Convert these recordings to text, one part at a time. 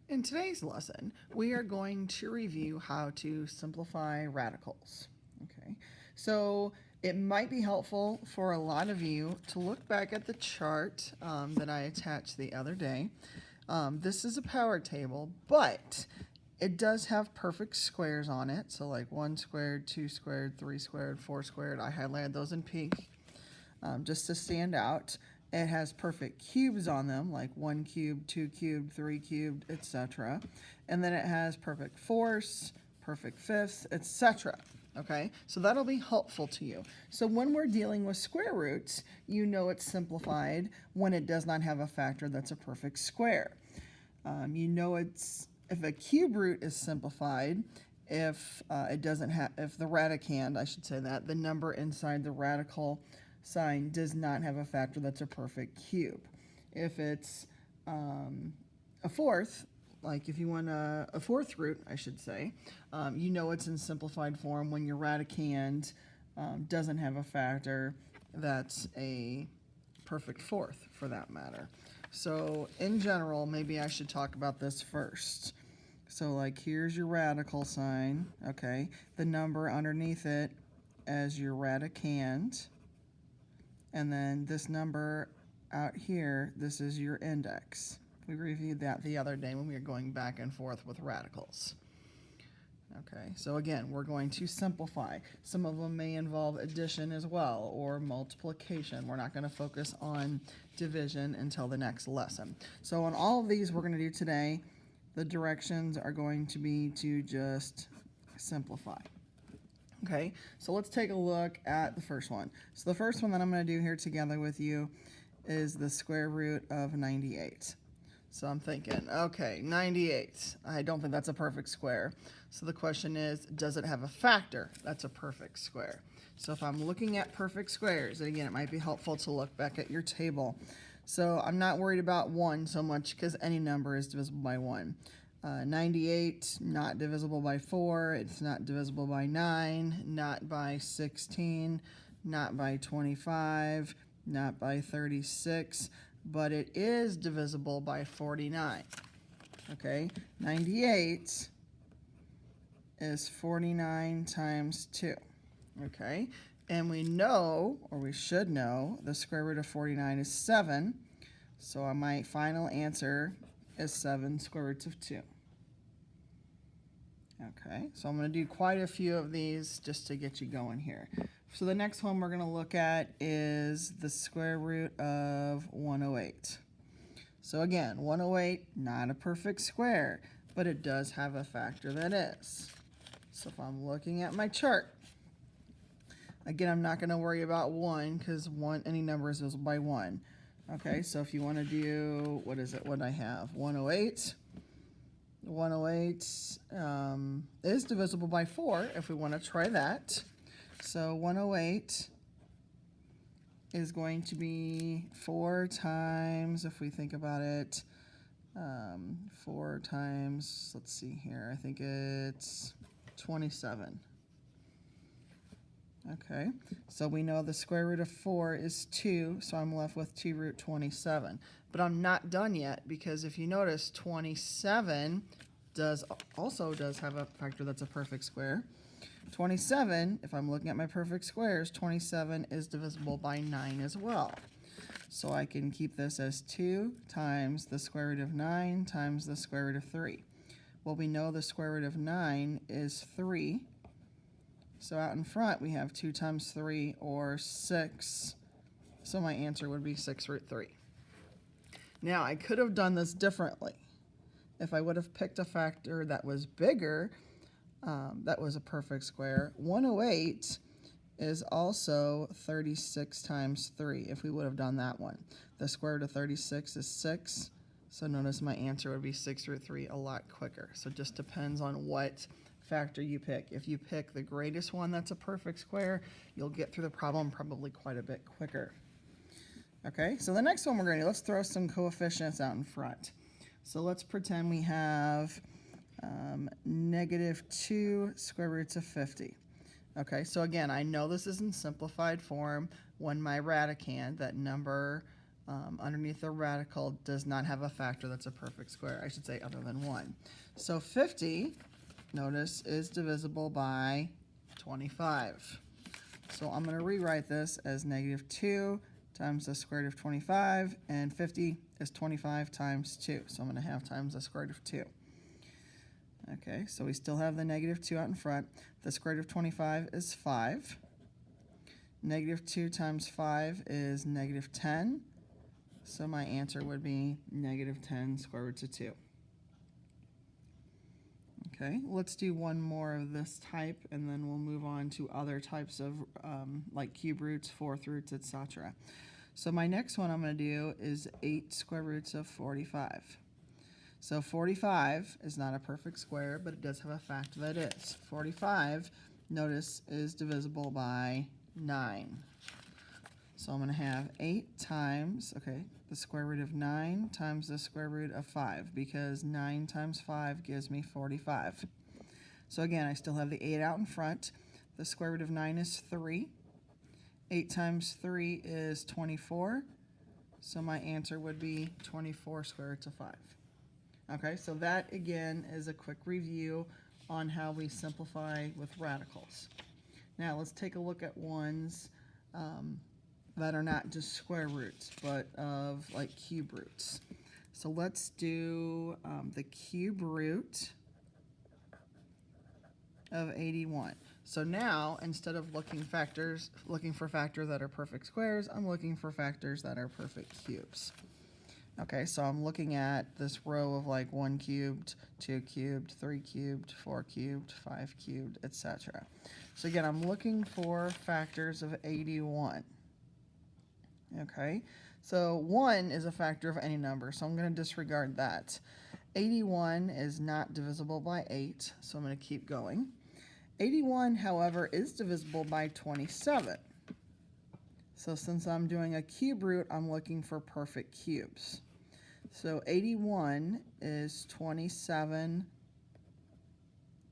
In today's lesson, we are going to review how to simplify radicals. Okay, so it might be helpful for a lot of you to look back at the chart that I attached the other day. This is a power table, but it does have perfect squares on it. So like 1 squared, 2 squared, 3 squared, 4 squared. I highlighted those in pink just to stand out. It has perfect cubes on them, like 1 cubed, 2 cubed, 3 cubed, etc. And then it has perfect fourths, perfect fifths, etc. Okay, so that'll be helpful to you. So when we're dealing with square roots, you know it's simplified when it does not have a factor that's a perfect square. You know it's if a cube root is simplified, if it doesn't have, if the radicand, I should say that, the number inside the radical sign does not have a factor that's a perfect cube. If it's a fourth, like if you want a fourth root, I should say, you know it's in simplified form when your radicand doesn't have a factor that's a perfect fourth, for that matter. So in general, maybe I should talk about this first. So like here's your radical sign, okay? The number underneath it as your radicand. And then this number out here, this is your index. We reviewed that the other day when we were going back and forth with radicals. Okay, so again, we're going to simplify. Some of them may involve addition as well, or multiplication. We're not going to focus on division until the next lesson. So on all of these we're going to do today, the directions are going to be to just simplify. Okay, so let's take a look at the first one. So the first one that I'm going to do here together with you is the square root of 98. So I'm thinking, okay, 98. I don't think that's a perfect square. So the question is, does it have a factor that's a perfect square? So if I'm looking at perfect squares, and again, it might be helpful to look back at your table. So I'm not worried about 1 so much because any number is divisible by 1. 98, not divisible by 4. It's not divisible by 9, not by 16, not by 25, not by 36, but it is divisible by 49. Okay, 98 is 49 times 2. Okay, and we know, or we should know, the square root of 49 is 7. So my final answer is 7 square roots of 2. Okay, so I'm going to do quite a few of these just to get you going here. So the next one we're going to look at is the square root of 108. So again, 108, not a perfect square, but it does have a factor that is. So if I'm looking at my chart, again, I'm not going to worry about 1 because any number is divisible by 1. Okay, so if you want to do, what is it, what I have? 108. 108 is divisible by 4 if we want to try that. So 108 is going to be 4 times, if we think about it, 4 times, let's see here, I think it's 27. Okay, so we know the square root of 4 is 2, so I'm left with 2 root 27. But I'm not done yet, because if you notice, 27 also does have a factor that's a perfect square. 27, if I'm looking at my perfect squares, 27 is divisible by 9 as well. So I can keep this as 2 times the square root of 9 times the square root of 3. Well, we know the square root of 9 is 3. So out in front, we have 2 times 3, or 6. So my answer would be 6 root 3. Now, I could have done this differently. If I would have picked a factor that was bigger, that was a perfect square. 108 is also 36 times 3, if we would have done that one. The square root of 36 is 6. So notice my answer would be 6 root 3 a lot quicker. So it just depends on what factor you pick. If you pick the greatest one that's a perfect square, you'll get through the problem probably quite a bit quicker. Okay, so the next one we're going to do, let's throw some coefficients out in front. So let's pretend we have -2 square roots of 50. Okay, so again, I know this is in simplified form when my radicand, that number underneath the radical does not have a factor that's a perfect square, I should say, other than 1. So 50, notice, is divisible by 25. So I'm going to rewrite this as negative 2 times the square root of 25, and 50 is 25 times 2. So I'm going to have times the square root of 2. Okay, so we still have the negative 2 out in front. The square root of 25 is 5. Negative 2 times 5 is negative 10. So my answer would be negative 10 square roots of 2. Okay, let's do one more of this type, and then we'll move on to other types of like cube roots, fourth roots, etc. So my next one I'm going to do is 8 square roots of 45. So 45 is not a perfect square, but it does have a factor that is. 45, notice, is divisible by 9. So I'm going to have 8 times, okay, the square root of 9 times the square root of 5, because 9 times 5 gives me 45. So again, I still have the 8 out in front. The square root of 9 is 3. 8 times 3 is 24. So my answer would be 24 square roots of 5. Okay, so that again is a quick review on how we simplify with radicals. Now let's take a look at ones that are not just square roots, but of like cube roots. So let's do the cube root of 81. So now, instead of looking for factors that are perfect squares, I'm looking for factors that are perfect cubes. Okay, so I'm looking at this row of like 1 cubed, 2 cubed, 3 cubed, 4 cubed, 5 cubed, etc. So again, I'm looking for factors of 81. Okay, so 1 is a factor of any number, so I'm going to disregard that. 81 is not divisible by 8, so I'm going to keep going. 81, however, is divisible by 27. So since I'm doing a cube root, I'm looking for perfect cubes. So 81 is 27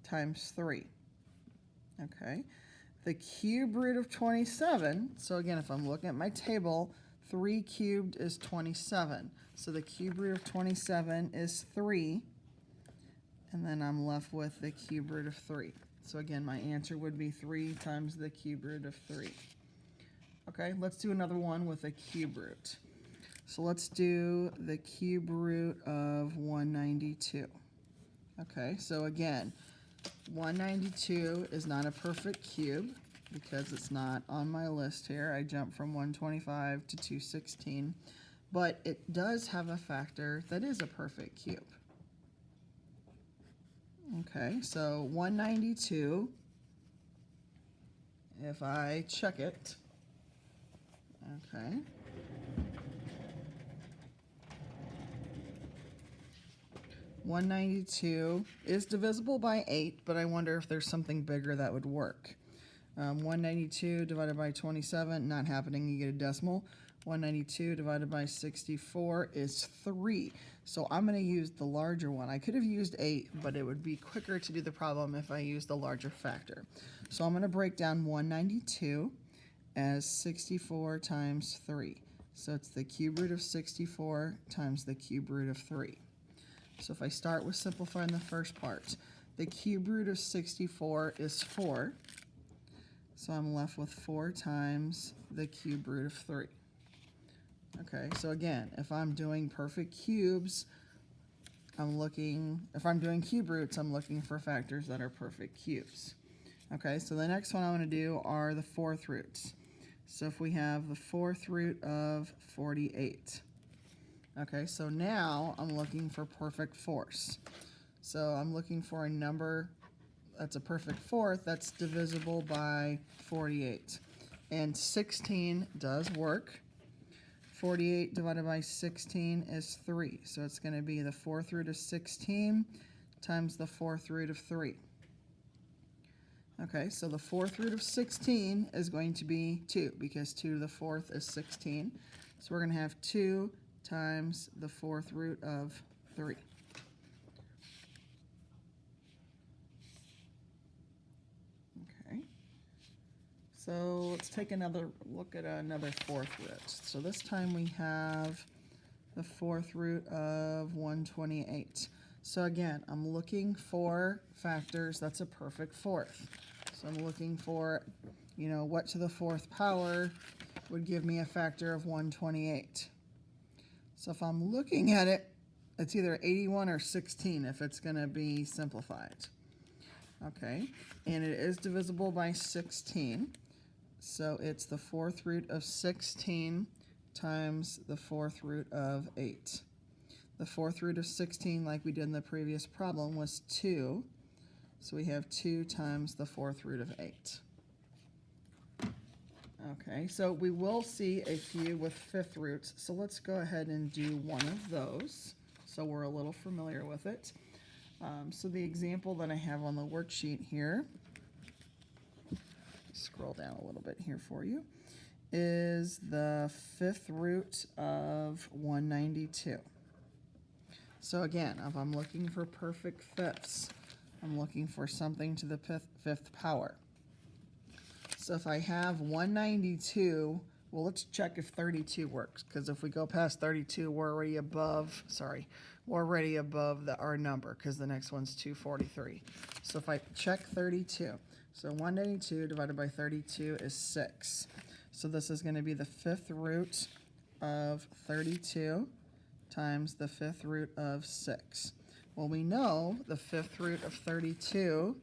times 3. Okay. The cube root of 27, so again, if I'm looking at my table, 3 cubed is 27. So the cube root of 27 is 3, and then I'm left with the cube root of 3. So again, my answer would be 3 times the cube root of 3. Okay, let's do another one with a cube root. So let's do the cube root of 192. Okay, so again, 192 is not a perfect cube because it's not on my list here. I jumped from 125 to 216, but it does have a factor that is a perfect cube. Okay, so 192, if I check it, okay, (192) is divisible by 8, but I wonder if there's something bigger that would work. 192 divided by 27, not happening, you get a decimal. 192 divided by 64 is 3. So I'm going to use the larger one. I could have used 8, but it would be quicker to do the problem if I used the larger factor. So I'm going to break down 192 as 64 times 3. So it's the cube root of 64 times the cube root of 3. So if I start with simplifying the first part, the cube root of 64 is 4. So I'm left with 4 times the cube root of 3. Okay, so again, if I'm doing perfect cubes, if I'm doing cube roots, I'm looking for factors that are perfect cubes. Okay, so the next one I'm going to do are the fourth roots. So if we have the fourth root of 48. Okay, so now I'm looking for perfect fourths. So I'm looking for a number that's a perfect fourth that's divisible by 48. And 16 does work. 48 divided by 16 is 3. So it's going to be the fourth root of 16 times the fourth root of 3. Okay, so the fourth root of 16 is going to be 2 because 2 to the fourth is 16. So we're going to have 2 times the fourth root of 3. Okay, So let's take another look at another fourth root. So this time we have the fourth root of 128. So again, I'm looking for factors that's a perfect fourth. So I'm looking for, what to the fourth power would give me a factor of 128. So if I'm looking at it, it's either 81 or 16 if it's going to be simplified. Okay, and it is divisible by 16. So it's the fourth root of 16 times the fourth root of 8. The fourth root of 16, like we did in the previous problem, was 2. So we have 2 times the fourth root of 8. Okay, so we will see a few with fifth roots. So let's go ahead and do one of those so we're a little familiar with it. So the example that I have on the worksheet here, scroll down a little bit here for you, is the fifth root of 192. So again, if I'm looking for perfect fifths, I'm looking for something to the fifth power. So if I have 192, well, let's check if 32 works, because if we go past 32, we're already above, our number, because the next one's 243. So if I check 32, so 192 divided by 32 is 6. So this is going to be the fifth root of 32 times the fifth root of 6. Well, we know the fifth root of 32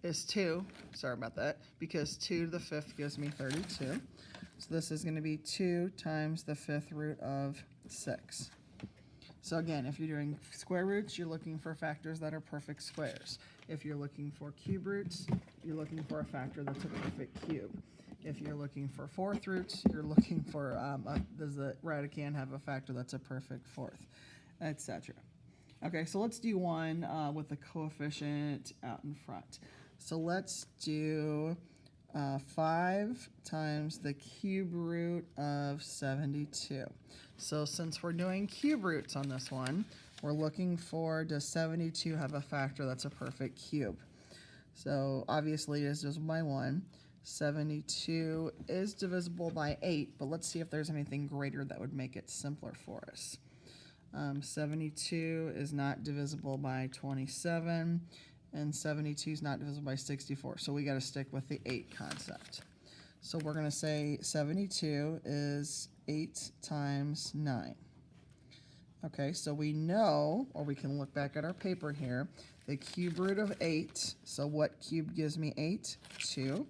is 2. Sorry about that, because 2 to the fifth gives me 32. So this is going to be 2 times the fifth root of 6. So again, if you're doing square roots, you're looking for factors that are perfect squares. If you're looking for cube roots, you're looking for a factor that's a perfect cube. If you're looking for fourth roots, you're looking for does the radicand have a factor that's a perfect fourth, etc. Okay, so let's do one with the coefficient out in front. So let's do 5 times the cube root of 72. So since we're doing cube roots on this one, we're looking for, does 72 have a factor that's a perfect cube? So obviously it is divisible by 1. 72 is divisible by 8, but let's see if there's anything greater that would make it simpler for us. 72 is not divisible by 27, and 72 is not divisible by 64, so we got to stick with the 8 concept. So we're going to say 72 is 8 times 9. Okay, so we know, or we can look back at our paper here, the cube root of 8, so what cube gives me 8? 2.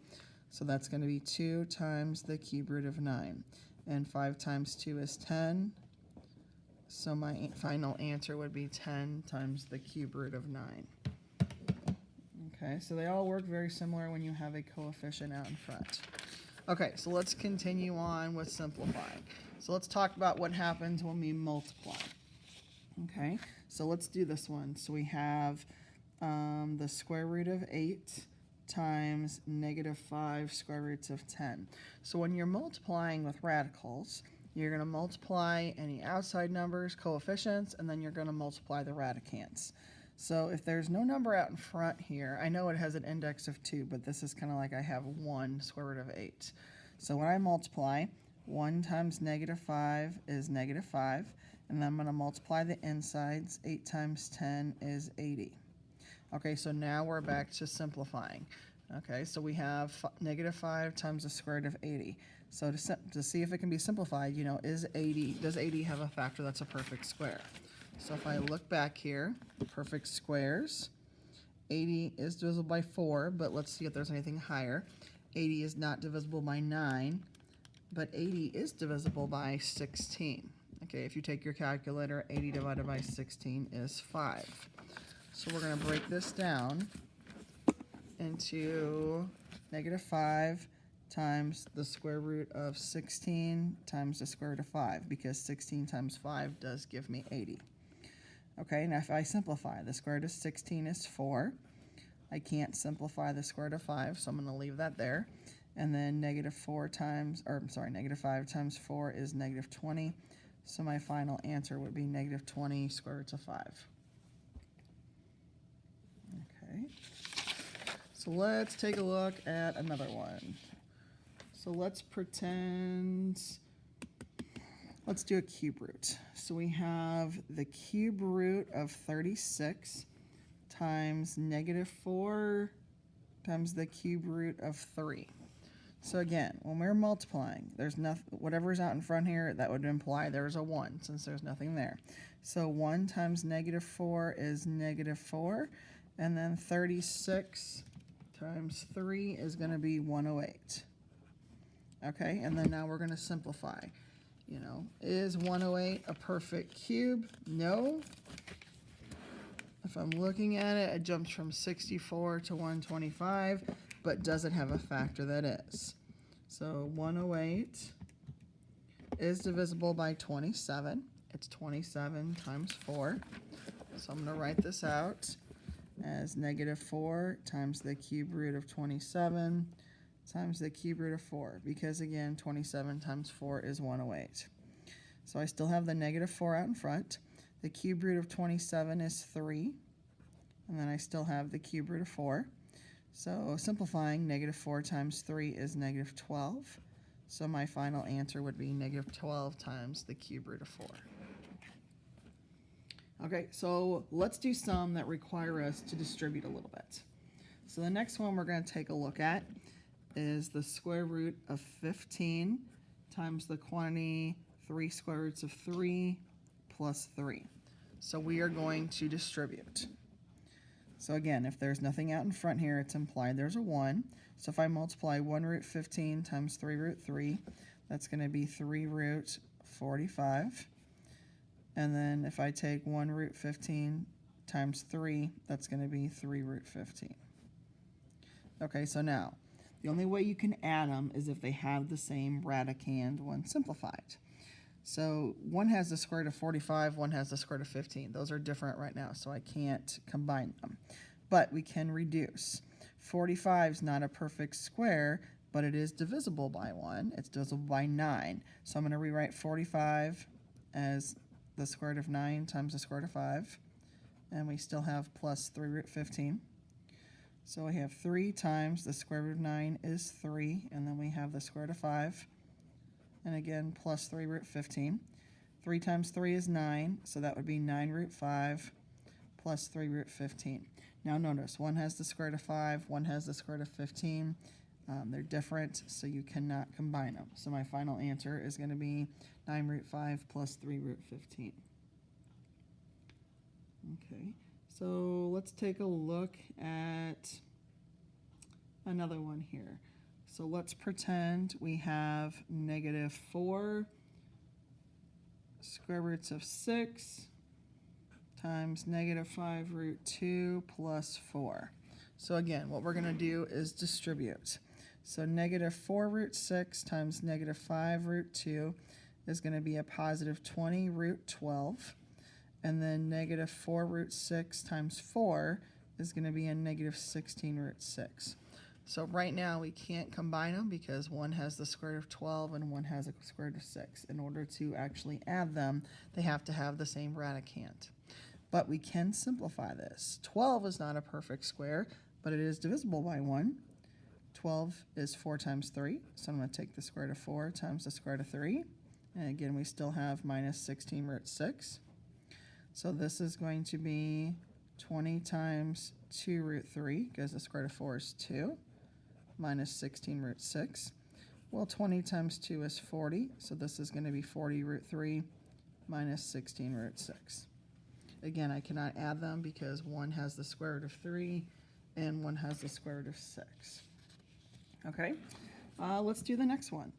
So that's going to be 2 times the cube root of 9. And 5 times 2 is 10. So my final answer would be 10 times the cube root of 9. Okay, so they all work very similar when you have a coefficient out in front. Okay, so let's continue on with simplifying. So let's talk about what happens when we multiply. Okay, so let's do this one. So we have the square root of 8 times negative 5 square roots of 10. So when you're multiplying with radicals, you're going to multiply any outside numbers, coefficients, and then you're going to multiply the radicands. So if there's no number out in front here, I know it has an index of 2, but this is kind of like I have 1 square root of 8. So when I multiply, 1 times negative 5 is negative 5, and then I'm going to multiply the insides. 8 times 10 is 80. Okay, so now we're back to simplifying. Okay, so we have negative 5 times the square root of 80. So to see if it can be simplified, does 80 have a factor that's a perfect square? So if I look back here, perfect squares, 80 is divisible by 4, but let's see if there's anything higher. 80 is not divisible by 9, but 80 is divisible by 16. Okay, if you take your calculator, 80 divided by 16 is 5. So we're going to break this down into negative 5 times the square root of 16 times the square root of 5, because 16 times 5 does give me 80. Okay, now if I simplify, the square root of 16 is 4. I can't simplify the square root of 5, so I'm going to leave that there. And then negative 5 times 4 is negative 20. So my final answer would be negative 20 square roots of 5. Okay, so let's take a look at another one. So let's pretend, let's do a cube root. So we have the cube root of 36 times -4 times the cube root of 3. So again, when we're multiplying, there's nothing, whatever's out in front here, that would imply there's a 1 since there's nothing there. So 1 times -4 is -4, and then 36 times 3 is going to be 108. Okay, and then now we're going to simplify. You know, is 108 a perfect cube? No. If I'm looking at it, it jumps from 64 to 125, but does it have a factor that is? So 108 is divisible by 27. It's 27 times 4. So I'm going to write this out as -4 times the cube root of 27 times the cube root of 4, because again, 27 times 4 is 108. So I still have the -4 out in front. The cube root of 27 is 3, and then I still have the cube root of 4. So simplifying, -4 times 3 is -12. So my final answer would be -12 times the cube root of 4. Okay, so let's do some that require us to distribute a little bit. So the next one we're going to take a look at is the square root of 15 times the quantity 3 square roots of 3 plus 3. So we are going to distribute. So again, if there's nothing out in front here, it's implied there's a 1. So if I multiply 1 root 15 times 3 root 3, that's going to be 3 root 45. And then if I take 1 root 15 times 3, that's going to be 3 root 15. Okay, so now, the only way you can add them is if they have the same radicand when simplified. So one has the square root of 45, one has the square root of 15. Those are different right now, so I can't combine them. But we can reduce. 45 is not a perfect square, but it is divisible by 1. It's divisible by 9. So I'm going to rewrite 45 as the square root of 9 times the square root of 5. And we still have plus 3 root 15. So we have 3 times the square root of 9 is 3, and then we have the square root of 5. And again, plus 3 root 15. 3 times 3 is 9, so that would be 9 root 5 plus 3 root 15. Now notice, one has the square root of 5, one has the square root of 15. They're different, so you cannot combine them. So my final answer is going to be 9 root 5 plus 3 root 15. Okay, so let's take a look at another one here. So let's pretend we have -4 square roots of 6 times -5 root 2 plus 4. So again, what we're going to do is distribute. So -4 root 6 times -5 root 2 is going to be a positive 20 root 12. And then -4 root 6 times 4 is going to be a -16 root 6. So right now we can't combine them because one has the square root of 12 and one has a square root of 6. In order to actually add them, they have to have the same radicand. But we can simplify this. 12 is not a perfect square, but it is divisible by 1. 12 is 4 times 3, so I'm going to take the square root of 4 times the square root of 3. And again, we still have -16 root 6. So this is going to be 20 times 2 root 3, because the square root of 4 is 2, minus 16 root 6. Well, 20 times 2 is 40, so this is going to be 40 root 3 minus 16 root 6. Again, I cannot add them because one has the square root of 3 and one has the square root of 6. Okay, let's do the next one.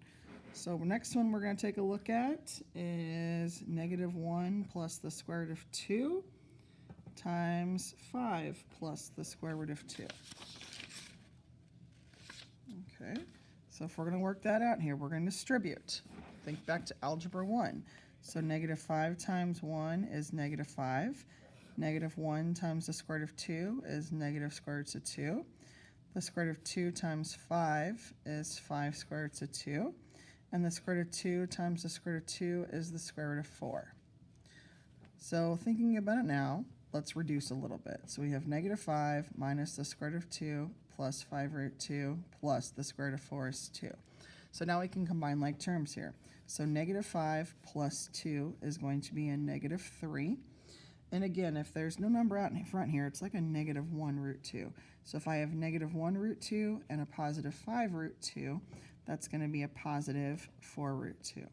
So next one we're going to take a look at is -1 plus the square root of 2 times 5 plus the square root of 2. Okay, so if we're going to work that out here, we're going to distribute. Think back to Algebra 1. So -5 times 1 is -5. -1 times the square root of 2 is negative square roots of 2. The square root of 2 times 5 is 5 square roots of 2. And the square root of 2 times the square root of 2 is the square root of 4. So thinking about it now, let's reduce a little bit. So we have -5 minus the square root of 2 plus 5 root 2 plus the square root of 4 is 2. So now we can combine like terms here. So negative 5 plus 2 is going to be a negative 3. And again, if there's no number out in front here, it's like a negative 1 root 2. So if I have negative 1 root 2 and a positive 5 root 2, that's going to be a positive 4 root 2.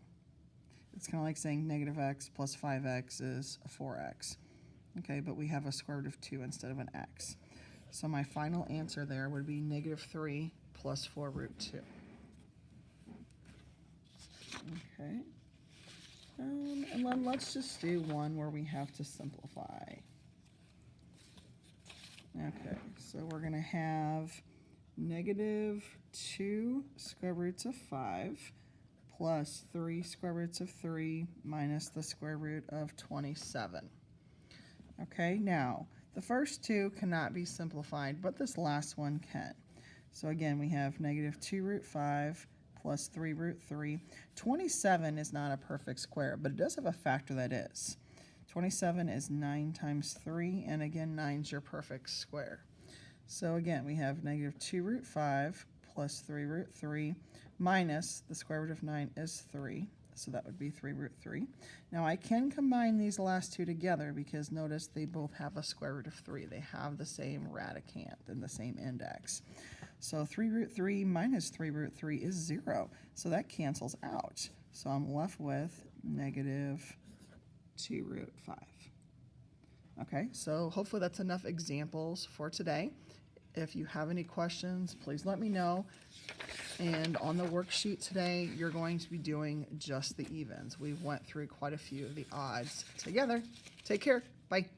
It's kind of like saying negative x plus 5x is a 4x. Okay, but we have a square root of 2 instead of an x. So my final answer there would be negative 3 plus 4 root 2. Okay. And then let's just do one where we have to simplify. Okay, so we're going to have negative 2 square roots of 5 plus 3 square roots of 3 minus the square root of 27. Okay, now the first two cannot be simplified, but this last one can. So again, we have negative 2 root 5 plus 3 root 3. 27 is not a perfect square, but it does have a factor that is. 27 is 9 times 3, and again, 9 is your perfect square. So again, we have negative 2 root 5 plus 3 root 3 minus the square root of 9 is 3. So that would be 3 root 3. Now I can combine these last two together because notice they both have a square root of 3. They have the same radicand and the same index. So 3 root 3 minus 3 root 3 is 0. So that cancels out. So I'm left with negative 2 root 5. Okay, so hopefully that's enough examples for today. If you have any questions, please let me know. And on the worksheet today, you're going to be doing just the evens. We went through quite a few of the odds together. Take care. Bye.